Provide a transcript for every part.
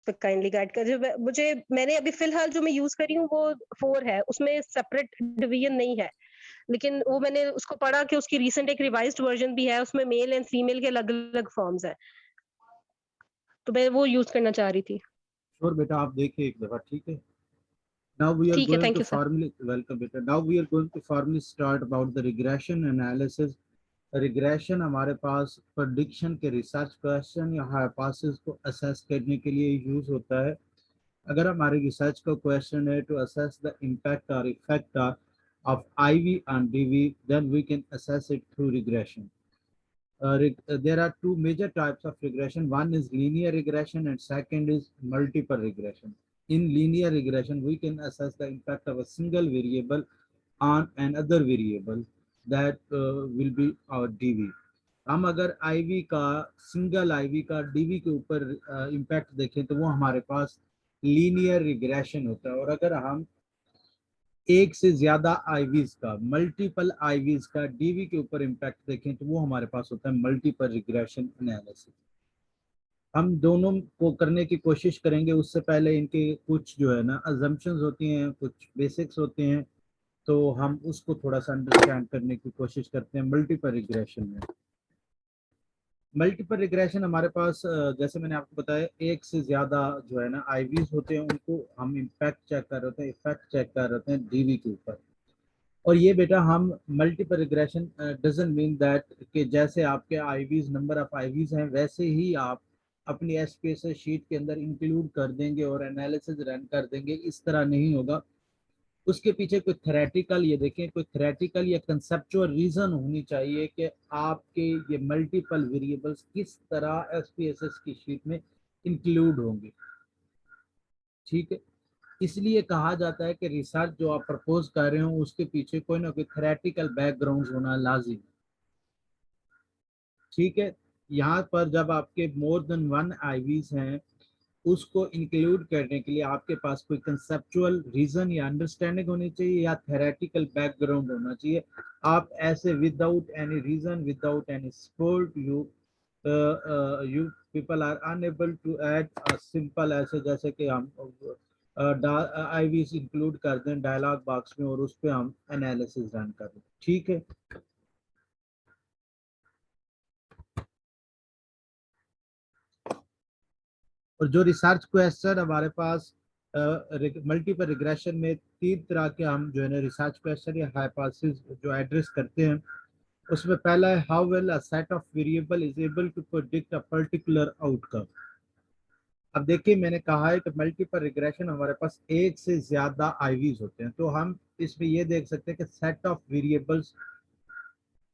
तो kindly guide कर मुझे मैंने अभी फ़िलहाल जो मैं यूज़ कर रही हूँ वो 4 है, उसमें सेपरेट डिवीज़न नहीं है। लेकिन वो मैंने उसको पढ़ा कि उसकी रिसेंट एक रिवाइज़्ड वर्ज़न भी है, उसमें मेल एंड फीमेल के अलग-अलग फॉर्म्स हैं, तो मैं वो यूज़ करना चाह रही थी। श्योर बेटा, आप देखिए एक दफा, ठीक है। Now we are ठीक है, going thank to you sir. formally welcome beta. Now we are going to formally start about the regression analysis. Regression हमारे पास प्रेडिक्शन के रिसर्च क्वेश्चन या हाइपोथेसिस को असेस करने के लिए यूज होता है। अगर हमारे रिसर्च का क्वेश्चन है टू असेस द इम्पैक्ट और effect of IV on DV, then we can assess it through regression. There are two major types of regression. One is linear regression and second is multiple regression. In linear regression, we can assess the impact of a single variable on another variable that will be our DV. हम अगर IV का single IV का DV के ऊपर impact देखें तो वो हमारे पास लीनियर रिग्रेशन होता है, और अगर हम एक से ज्यादा आईवीज का, मल्टीपल आईवीज का डीवी के ऊपर इम्पैक्ट देखें तो वो हमारे पास होता है मल्टीपल रिग्रेशन एनालिसिस। हम दोनों को करने की कोशिश करेंगे, उससे पहले इनके कुछ जो है ना अजम्पशंस होती हैं, कुछ बेसिक्स होते हैं, तो हम उसको थोड़ा सा अंडरस्टैंड करने की कोशिश करते हैं मल्टीपल रिग्रेशन में। मल्टीपल रिग्रेशन हमारे पास जैसे मैंने आपको बताया, एक से ज्यादा जो है ना आईवीज होते हैं, उनको हम इम्पैक्ट चेक कर रहे होते हैं, इफेक्ट चेक कर रहे होते हैं डीवी के ऊपर। और ये बेटा हम multiple regression doesn't mean that कि जैसे आपके आईवीज नंबर ऑफ आईवीज हैं वैसे ही आप अपनी एसपीएसएस शीट के अंदर इंक्लूड कर देंगे और एनालिसिस रन कर देंगे, इस तरह नहीं होगा। उसके पीछे कोई थ्योरेटिकल, ये देखें, कोई थ्योरेटिकल या कंसेप्चुअल रीजन होनी चाहिए कि आपके ये मल्टीपल वेरिएबल्स किस तरह एसपीएसएस की शीट में इंक्लूड होंगे, ठीक है। इसलिए कहा जाता है कि रिसर्च जो आप प्रपोज कर रहे हो उसके पीछे कोई ना कोई थ्योरेटिकल बैकग्राउंड होना लाजिम, ठीक है। यहाँ पर जब आपके मोर देन वन आईवीज हैं, उसको इंक्लूड करने के लिए आपके पास कोई कंसेप्चुअल रीजन या अंडरस्टैंडिंग होनी चाहिए या थ्योरेटिकल बैकग्राउंड होना चाहिए। आप ऐसे without any reason, without any support, you people are unable to add simple ऐसे जैसे कि हम आईवीज इंक्लूड कर दें डायलॉग बॉक्स में और उस पर हम एनालिसिस रन कर दें, ठीक है। और जो रिसर्च क्वेश्चन हमारे पास मल्टीपल रिग्रेशन में तीन तरह के हम जो है ना रिसर्च क्वेश्चन या हाइपोथेसिस जो एड्रेस करते हैं, उसमें पहला है how well a set of variable is able to predict a particular outcome. अब देखिए, मैंने कहा है कि मल्टीपल रिग्रेशन हमारे पास एक से ज्यादा आईवीज होते हैं, तो हम इसमें ये देख सकते हैं कि सेट ऑफ वेरिएबल्स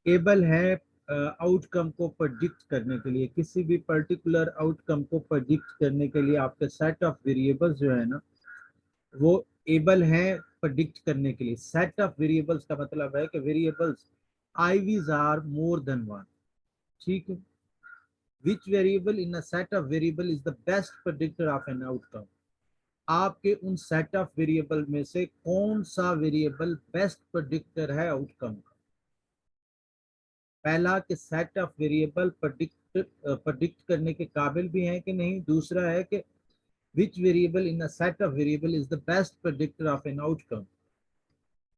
एबल है आउटकम को प्रेडिक्ट करने के लिए। किसी भी पर्टिकुलर आउटकम को प्रेडिक्ट करने के लिए आपके सेट ऑफ वेरिएबल्स जो है ना वो एबल हैं प्रेडिक्ट करने के लिए। सेट ऑफ वेरिएबल्स का मतलब है कि variables IVs are more than one, ठीक है। Which variable in a set of variable is the best predictor of an outcome. आपके उन सेट ऑफ वेरिएबल में से कौन सा वेरिएबल बेस्ट प्रेडिक्टर है आउटकम का। पहला कि सेट ऑफ वेरिएबल प्रेडिक्ट करने के काबिल भी हैं कि नहीं। दूसरा है कि which variable in a set of variable is the best predictor of an outcome.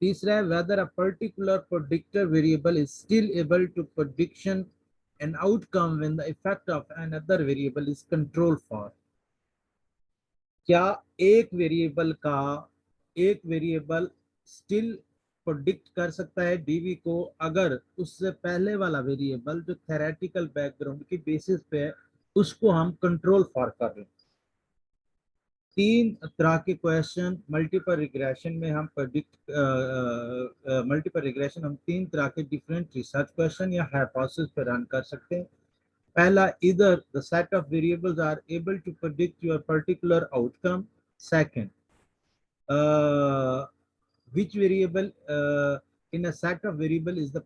तीसरा है whether a particular predictor variable is still able to prediction an outcome when the effect of another variable is controlled for. क्या एक variable still predict कर सकता है DV को अगर उससे पहले वाला वेरिएबल जो थेरेटिकल बैकग्राउंड की बेसिस पे है उसको हम कंट्रोल फॉर कर रहे हैं। तीन तरह के क्वेश्चन मल्टीपल रिग्रेशन में हम मल्टीपल रिग्रेशन हम तीन तरह के डिफरेंट रिसर्च क्वेश्चन या हाइपोथेसिस पे रन कर सकते हैं। पहला, इधर the set of variables are able to predict your particular outcome. Second, which variable in a set of variable is the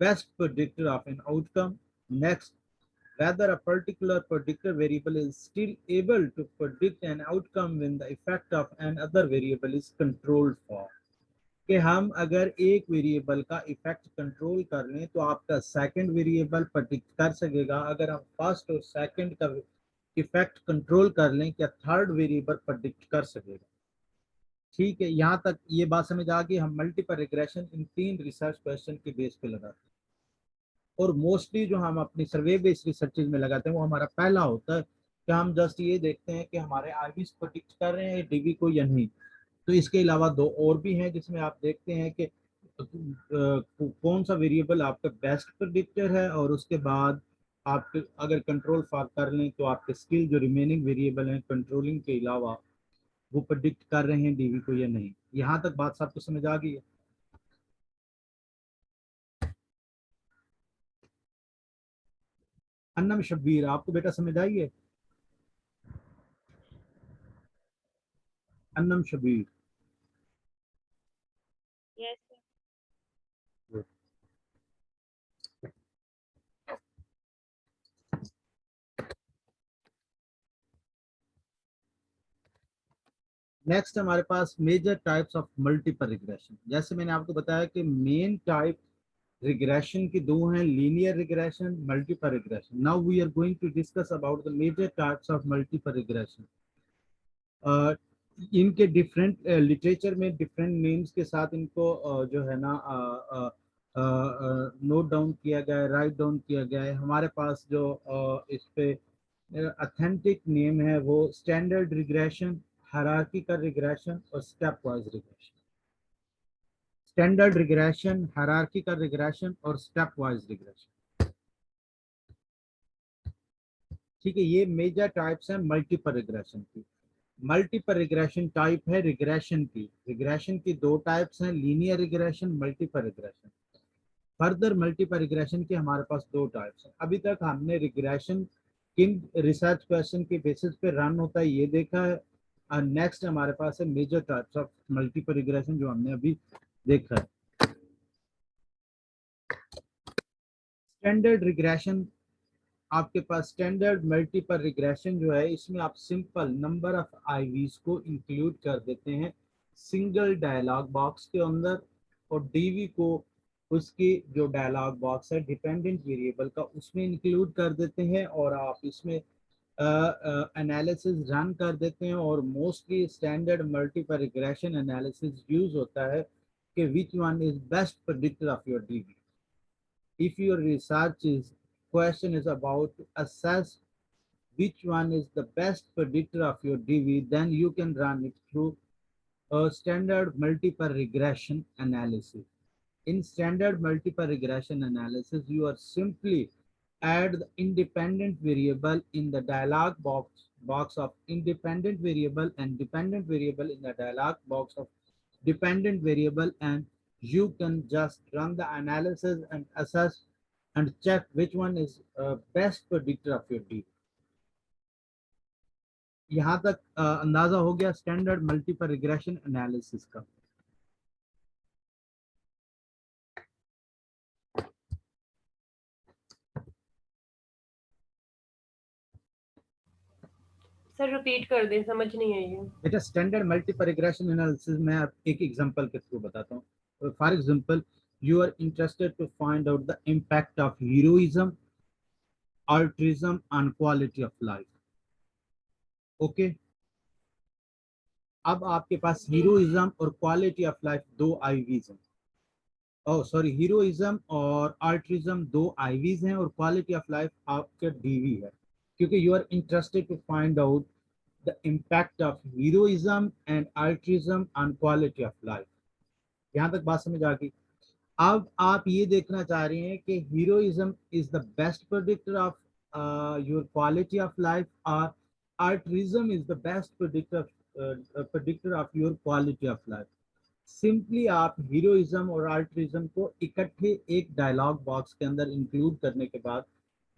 best predictor of an outcome. Next, whether a particular predictor variable is still able to predict an outcome when the effect of another variable is controlled for. कि हम अगर एक variable का effect control कर लें तो आपका second variable predict कर सकेगा। अगर हम फर्स्ट और सेकंड का इफेक्ट कंट्रोल कर लें, क्या थर्ड वेरिएबल प्रेडिक्ट कर सकेगा। ठीक है, यहाँ तक ये बात समझ आ गई। हम मल्टीपल रिग्रेशन इन 3 रिसर्च क्वेश्चन के बेस पे लगाते हैं, और मोस्टली जो हम अपनी सर्वे बेस्ड रिसर्चेज में लगाते हैं वो हमारा पहला होता है कि हम जस्ट ये देखते हैं कि हमारे आईवीज प्रेडिक्ट कर रहे हैं डीवी को या नहीं। तो इसके अलावा 2 और भी हैं जिसमें आप देखते हैं कि कौन सा वेरिएबल आपका बेस्ट प्रेडिक्टर है, और उसके बाद आप अगर कंट्रोल फॉर कर लें तो आपके स्किल जो रिमेनिंग वेरिएबल हैं कंट्रोलिंग के अलावा वो प्रेडिक्ट कर रहे हैं डीवी को या नहीं। यहाँ तक बात सबको समझ आ गई है। अन्नम शब्बीर, आपको बेटा समझ आई है? अन्नम शब्बीर। Yes sir. नेक्स्ट हमारे पास major types of multiple regression. जैसे मैंने आपको बताया कि मेन टाइप रिग्रेशन की 2 हैं, linear regression, multiple regression. Now we are going to discuss about the major types of multiple regression. इनके डिफरेंट लिटरेचर में डिफरेंट नेम्स के साथ इनको जो है ना नोट डाउन किया गया है, राइट डाउन किया गया है। हमारे पास जो इस पे ऑथेंटिक नेम है वो स्टैंडर्ड रिग्रेशन, हायरार्किकल रिग्रेशन और step wise regression. Standard regression, hierarchical regression और स्टेप वाइज रिग्रेशन। ठीक है, ये मेजर टाइप्स हैं मल्टीपल रिग्रेशन की। मल्टीपल रिग्रेशन टाइप है रिग्रेशन की। रिग्रेशन की 2 टाइप्स हैं, linear regression, multiple regression. Further multiple regression के हमारे पास 2 टाइप्स हैं। अभी तक हमने रिग्रेशन किन रिसर्च क्वेश्चन के बेसिस पे रन होता है ये देखा है, और नेक्स्ट हमारे पास है major types of multiple regression जो हमने अभी देखा है। स्टैंडर्ड रिग्रेशन, आपके पास स्टैंडर्ड मल्टीपल रिग्रेशन जो है इसमें आप सिंपल नंबर ऑफ आईवीज को इंक्लूड कर देते हैं सिंगल डायलॉग बॉक्स के अंदर, और डीवी को उसकी जो डायलॉग बॉक्स है डिपेंडेंट वेरिएबल का उसमें इंक्लूड कर देते हैं, और आप इसमें एनालिसिस रन कर देते हैं। और mostly standard multiple regression analysis use होता है कि which one is best predictor of your DV. if your research is question is about to assess which one is the best predictor of your DV, then you can run it through a standard multiple regression analysis. In standard multiple regression analysis, you are simply add the independent variable in the dialog box of independent variable and dependent variable in the dialog box of dependent variable, and you can just run the analysis and assess and check which one is best predictor of your D. यहाँ तक अंदाजा हो गया standard multiple regression analysis का। Sir repeat कर दें, समझ नहीं आई है। बेटा स्टैंडर्ड मल्टीपल रिग्रेशन एनालिसिस में आप एक एग्जांपल के थ्रू बताता हूँ। For example, you are interested to find out the impact of heroism, altruism on quality of life. Okay? अब आपके पास हीरोइज्म और क्वालिटी ऑफ लाइफ 2 आईवीज हैं। ओह सॉरी, हीरोइज्म और अल्ट्रिज्म 2 आईवीज हैं और क्वालिटी ऑफ लाइफ आपका DV है, क्योंकि you are interested to find out the impact of heroism and altruism on quality of life. यहाँ तक बात समझ आ गई। अब आप ये देखना चाह रहे हैं कि heroism is the best predictor of your quality of life, और altruism is the best predictor of your quality of life. Simply आप हीरोइज्म और अल्ट्रिज्म को इकट्ठे एक डायलॉग बॉक्स के अंदर इंक्लूड करने के बाद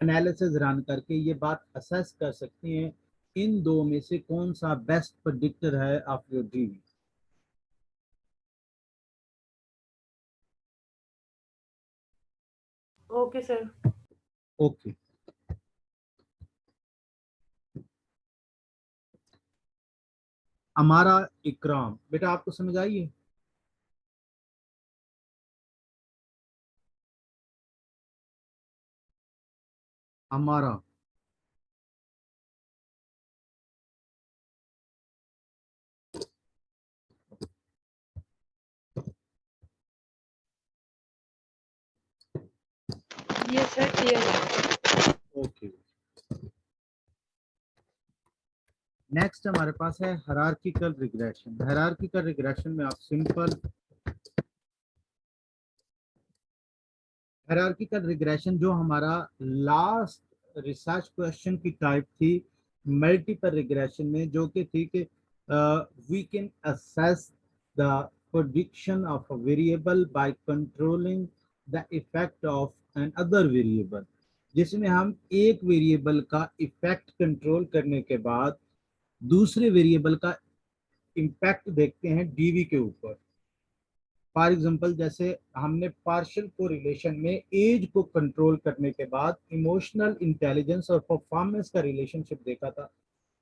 एनालिसिस रन करके ये बात असेस कर सकते हैं इन 2 में से कौन सा बेस्ट प्रेडिक्टर है of your dream. Okay sir. Okay, हमारा इकराम बेटा आपको समझ आई है? हमारा सर क्लियर। ओके। नेक्स्ट हमारे पास है हायरार्किकल रिग्रेशन। हायरार्किकल रिग्रेशन में आप सिंपल हायरार्किकल रिग्रेशन जो हमारा लास्ट रिसर्च क्वेश्चन की टाइप थी मल्टीपल रिग्रेशन में, जो कि थी कि we can assess the prediction of a variable by controlling the effect of another variable, जिसमें हम एक वेरिएबल का इफेक्ट कंट्रोल करने के बाद दूसरे वेरिएबल का इम्पैक्ट देखते हैं डीवी के ऊपर। फॉर एग्जांपल जैसे हमने पार्शियल कोरिलेशन में एज को कंट्रोल करने के बाद इमोशनल इंटेलिजेंस और परफॉर्मेंस का रिलेशनशिप देखा था,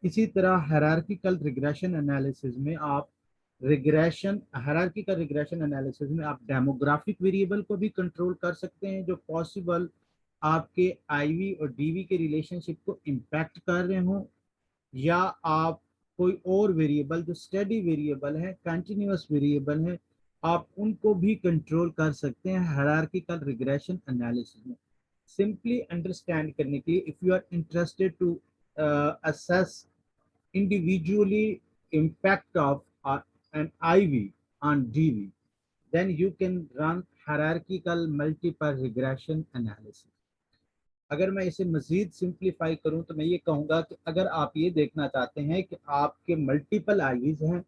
इसी तरह हायरार्किकल रिग्रेशन एनालिसिस में आप हायरार्किकल रिग्रेशन एनालिसिस में आप डेमोग्राफिक वेरिएबल को भी कंट्रोल कर सकते हैं, जो पॉसिबल आपके आईवी और डीवी के रिलेशनशिप को इम्पैक्ट कर रहे हों, या आप कोई और वेरिएबल जो स्टडी वेरिएबल है, कंटिन्यूअस वेरिएबल है, आप उनको भी कंट्रोल कर सकते हैं हायरार्किकल रिग्रेशन एनालिसिस में। सिंपली अंडरस्टैंड करने के लिए, if you are interested to assess individually impact of an IV on DV, then you can run hierarchical multiple regression analysis. अगर मैं इसे मजीद सिंप्लीफाई करूं तो मैं ये कहूंगा कि अगर आप ये देखना चाहते हैं कि आपके मल्टीपल आईवीज हैं,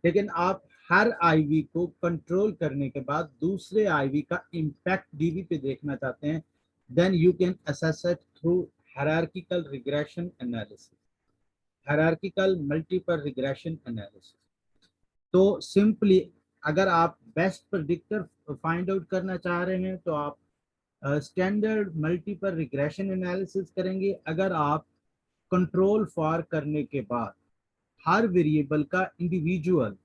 लेकिन आप हर आईवी को कंट्रोल करने के बाद दूसरे आईवी का इम्पैक्ट डीवी पे देखना चाहते हैं, then you can assess it through hierarchical regression analysis, hierarchical multiple regression analysis. तो सिंपली अगर आप बेस्ट प्रेडिक्टर फाइंड आउट करना चाह रहे हैं तो आप स्टैंडर्ड मल्टीपल रिग्रेशन एनालिसिस करेंगे। अगर आप कंट्रोल फॉर करने के बाद हर वेरिएबल का इंडिविजुअल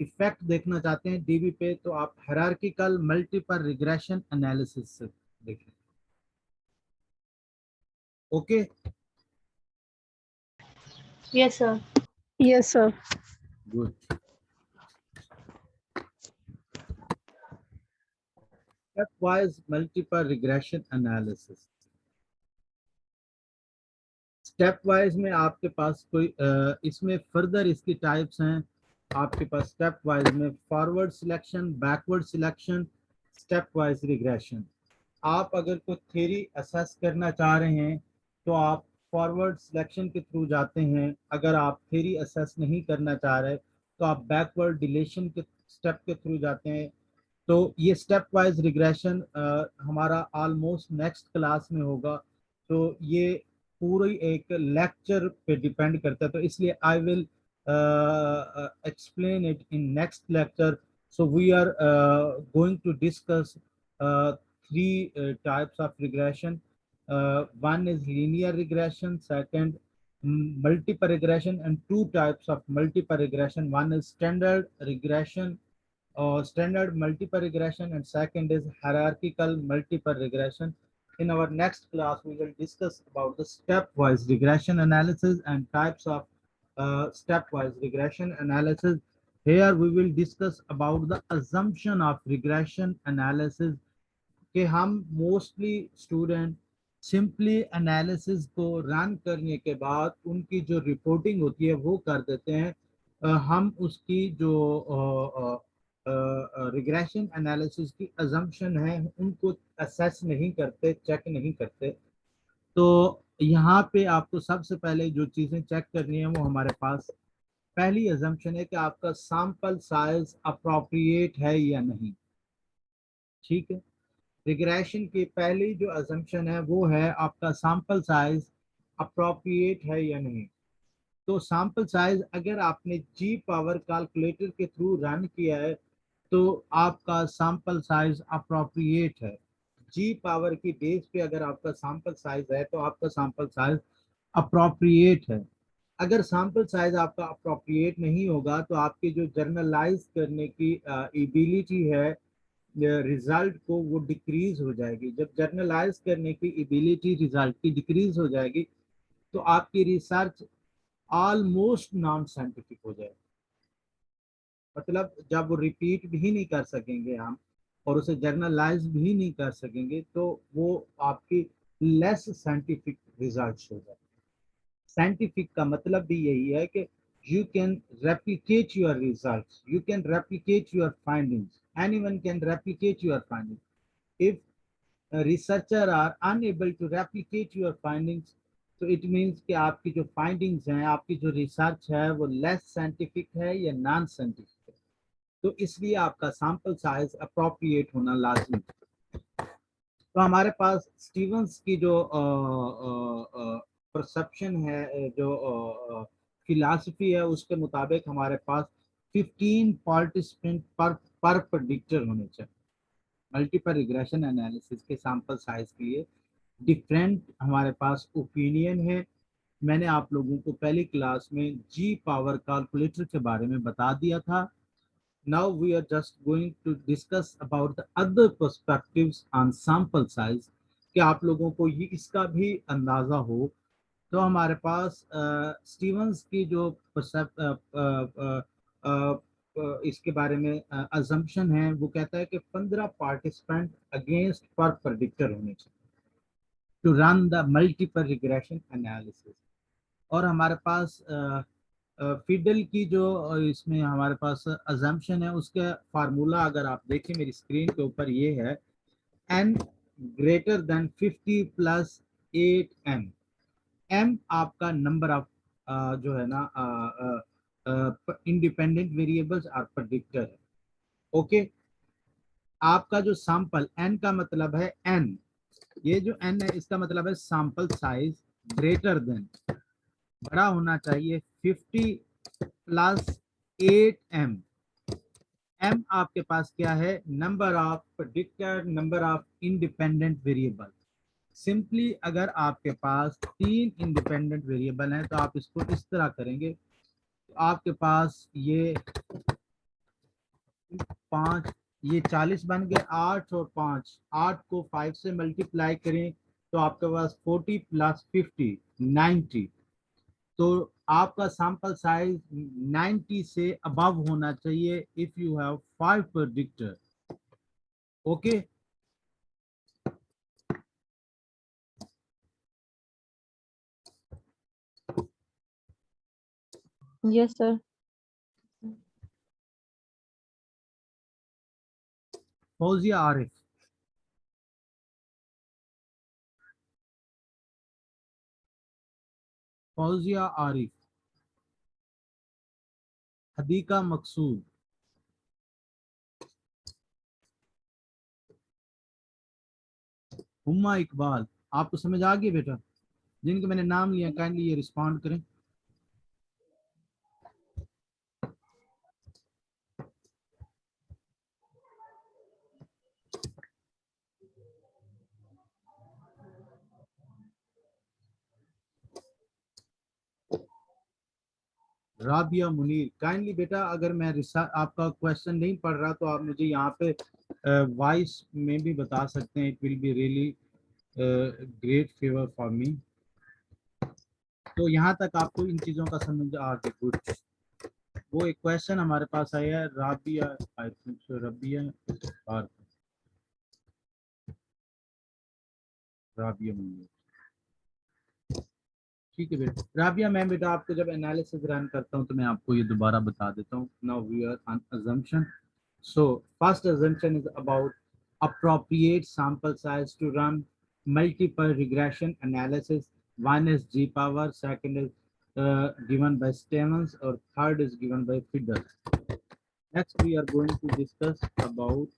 इफेक्ट देखना चाहते हैं डीबी पे, तो आप हायरार्किकल मल्टीपल रिग्रेशन एनालिसिस से देखें। Okay, yes sir. Yes sir. Good. Stepwise multiple regression analysis। Step wise में आपके पास कोई इसमें फर्दर इसकी टाइप्स हैं। आपके पास स्टेप वाइज में forward selection, backward selection, step wise regression. आप अगर कोई थ्योरी असेस करना चाह रहे हैं तो आप फॉरवर्ड सिलेक्शन के थ्रू जाते हैं। अगर आप थ्योरी असेस नहीं करना चाह रहे तो आप बैकवर्ड डिलीशन के स्टेप के थ्रू जाते हैं। तो ये स्टेप वाइज रिग्रेशन हमारा ऑलमोस्ट नेक्स्ट क्लास में होगा, तो ये पूरी एक लेक्चर पे डिपेंड करता है, तो इसलिए I will explain it in next lecture. So we are going to discuss three types of regression. One is linear regression, second multiple regression, and two types of multiple regression. One is standard regression or standard multiple regression, and second is hierarchical multiple regression. In our next class, we will discuss about the stepwise regression analysis and types of stepwise regression analysis. Here we will discuss about the assumption of regression analysis, कि हम mostly student simply analysis को run करने के बाद उनकी जो reporting होती है वो कर देते हैं। हम उसकी जो रिग्रेशन एनालिसिस की अजम्पशन है उनको असेस नहीं करते, चेक नहीं करते। तो यहाँ पे आपको सबसे पहले जो चीज़ें चेक करनी है वो हमारे पास पहली अजम्पशन है कि आपका सैंपल साइज अप्रोप्रिएट है या नहीं। ठीक है, रिग्रेशन की पहली जो अजम्पशन है वो है आपका सैंपल साइज अप्रोप्रिएट है या नहीं। तो सैंपल साइज अगर आपने जी पावर कैलकुलेटर के थ्रू रन किया है तो आपका सैंपल साइज अप्रोप्रिएट है। जी पावर की बेस पे अगर आपका सैंपल साइज है तो आपका सैंपल साइज अप्रोप्रिएट है। अगर सैंपल साइज आपका अप्रोप्रिएट नहीं होगा तो आपकी जो जर्नलाइज करने की एबिलिटी है रिजल्ट को वो डिक्रीज हो जाएगी। जब जर्नलाइज करने की एबिलिटी रिजल्ट की डिक्रीज हो जाएगी तो आपकी रिसर्च ऑलमोस्ट नॉन साइंटिफिक हो जाएगी। मतलब जब वो रिपीट भी नहीं कर सकेंगे हम, और उसे जर्नलाइज भी नहीं कर सकेंगे तो वो आपकी लेस साइंटिफिक रिजल्ट्स हो जाए। साइंटिफिक का मतलब भी यही है कि you can replicate your results, you can replicate your findings, anyone can replicate your findings. If a researcher are unable to replicate your findings, तो it means कि आपकी जो findings हैं, आपकी जो research है वो less scientific है या non scientific है, तो इसलिए आपका sample size appropriate होना लाजमी है। तो हमारे पास स्टीवंस की जो परसेप्शन है, जो फिलॉसफी है, उसके मुताबिक हमारे पास 15 पार्टिसिपेंट पर प्रेडिक्टर होने चाहिए मल्टीपल रिग्रेशन एनालिसिस के सैंपल साइज के लिए। डिफरेंट हमारे पास ओपिनियन है। मैंने आप लोगों को पहली क्लास में जी पावर कैलकुलेटर के बारे में बता दिया था। Now we are just going to discuss about the other perspectives on sample size कि आप लोगों को ये इसका भी अंदाजा हो। तो हमारे पास स्टीवंस की जो इसके बारे में अजम्पशन है, वो कहता है कि 15 पार्टिसिपेंट अगेंस्ट पर प्रेडिक्टर होने चाहिए to run the multiple regression analysis. और हमारे पास फिडल की जो इसमें हमारे पास अजम्पशन है, उसका फार्मूला अगर आप देखें मेरी स्क्रीन के ऊपर, ये है n greater than 50 plus 8m। m आपका नंबर ऑफ जो है ना इंडिपेंडेंट वेरिएबल्स और प्रेडिक्टर है। ओके, आपका जो सैंपल n का मतलब है n, ये जो n है इसका मतलब है सैंपल साइज ग्रेटर देन, बड़ा होना चाहिए 50 प्लस 8m। m आपके पास क्या है? Number of predictor, number of independent variable. Simply अगर आपके पास 3 इंडिपेंडेंट वेरिएबल हैं तो आप इसको इस तरह करेंगे, तो आपके पास ये 5, ये 40 बन गए। 8 और 5, 8 को 5 से मल्टीप्लाई करें तो आपके पास 40 प्लस 50 90। तो आपका सैंपल साइज 90 से अबव होना चाहिए if you have 5 predictor. Okay, Yes, sir. Fauzia Arif, Fauzia Arif, Hadiqa Maqsood, Huma Iqbal. आपको समझ आ गई बेटा? जिनके मैंने नाम लिया काइंडली ये रिस्पॉन्ड करें। राबिया मुनीर, काइंडली बेटा अगर मैं आपका क्वेश्चन नहीं पढ़ रहा तो आप मुझे यहाँ पे वॉइस में भी बता सकते हैं। It will be really great favour for me. तो यहाँ तक आपको इन चीज़ों का समझ आ गया? गुड। वो एक क्वेश्चन हमारे पास आया है, Rabia, I think so Rabia और राबिया मुनीर। ठीक है बेटा। राबिया मैम, बेटा आपको जब एनालिसिस रन करता हूँ तो मैं आपको ये दोबारा बता देता हूँ। Now we are on assumption. So first assumption is about appropriate sample size to run multiple regression analysis. One is G power, second is given by Stevens, or third is given by Fiddle. Next we are going to discuss about,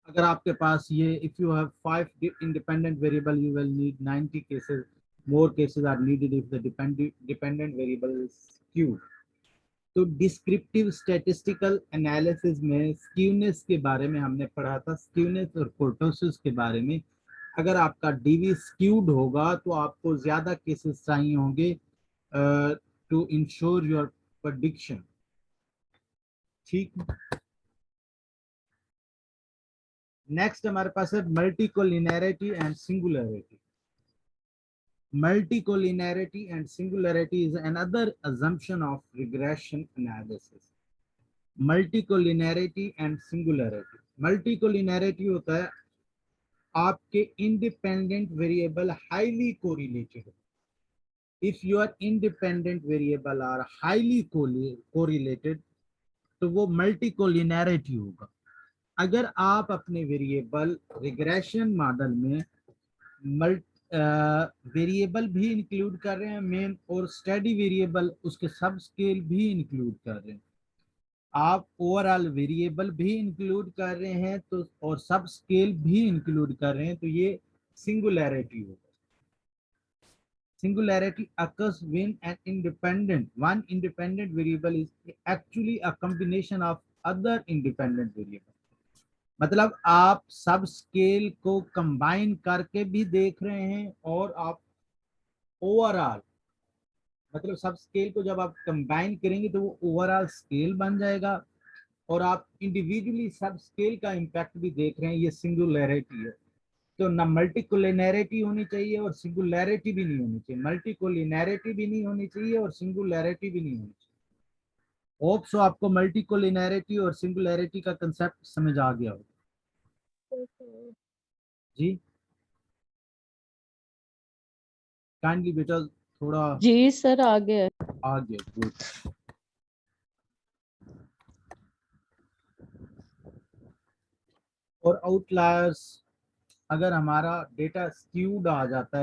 अगर आपके पास ये if you have 5 independent variable you will need 90 cases. More cases are needed if the dependent variable is skewed. तो descriptive statistical analysis में skewness के बारे में हमने पढ़ा था, स्क्यूनेस और कोर्टोसिस के बारे में। अगर आपका डीवी स्क्यूड होगा तो आपको ज्यादा केसेस चाहिए होंगे टू इंश्योर योर प्रेडिक्शन। ठीक। नेक्स्ट हमारे पास है multicollinearity and singularity. Multicollinearity and singularity is another assumption of regression analysis. Multicollinearity and singularity. Multicollinearity होता है आपके independent variable highly correlated. If your independent variable are highly correlated तो वो multicollinearity होगा। अगर आप अपने वेरिएबल रिग्रेशन मॉडल में वेरिएबल भी इंक्लूड कर रहे हैं मेन, और स्टडी वेरिएबल उसके सब स्केल भी इंक्लूड कर रहे हैं, आप ओवरऑल वेरिएबल भी इंक्लूड कर रहे हैं तो और सब स्केल भी इंक्लूड कर रहे हैं, तो ये सिंगुलैरिटी होगा। Singularity occurs when one independent variable is actually a combination of other independent variable। मतलब आप सब स्केल को कंबाइन करके भी देख रहे हैं और आप ओवरऑल, मतलब सब स्केल को जब आप कंबाइन करेंगे तो वो ओवरऑल स्केल बन जाएगा, और आप इंडिविजुअली सब स्केल का इम्पैक्ट भी देख रहे हैं। ये सिंगुलैरिटी है। तो ना मल्टीकोलिनैरिटी होनी चाहिए और सिंगुलैरिटी भी नहीं होनी चाहिए, मल्टीकोलिनैरिटी भी नहीं होनी चाहिए और सिंगुलैरिटी भी नहीं होनी चाहिए। होप सो आपको मल्टीकोलिनैरिटी और सिंगुलैरिटी का कंसेप्ट समझ आ गया हो जी। काइंडली बेटा थोड़ा जी सर आगे आगे। गुड। और आउटलायर्स, अगर हमारा डेटा स्क्यूड आ जाता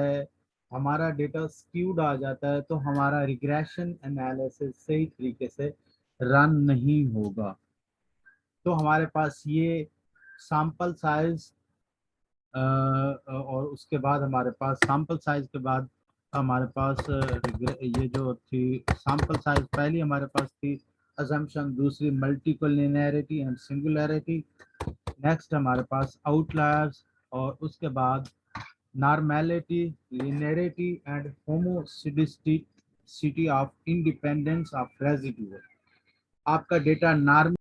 है, तो हमारा रिग्रेशन एनालिसिस सही तरीके से रन नहीं होगा। तो हमारे पास ये सैंपल साइज और उसके बाद हमारे पास सैंपल साइज के बाद हमारे पास ये जो थी सैंपल साइज, पहली हमारे पास थी असम्पशन, दूसरी मल्टीकोलिनैरिटी एंड सिंगुलैरिटी, नेक्स्ट हमारे पास आउटलायर्स, और उसके बाद normality, linearity and homoscedasticity of independence of residue. आपका डेटा नॉर्मल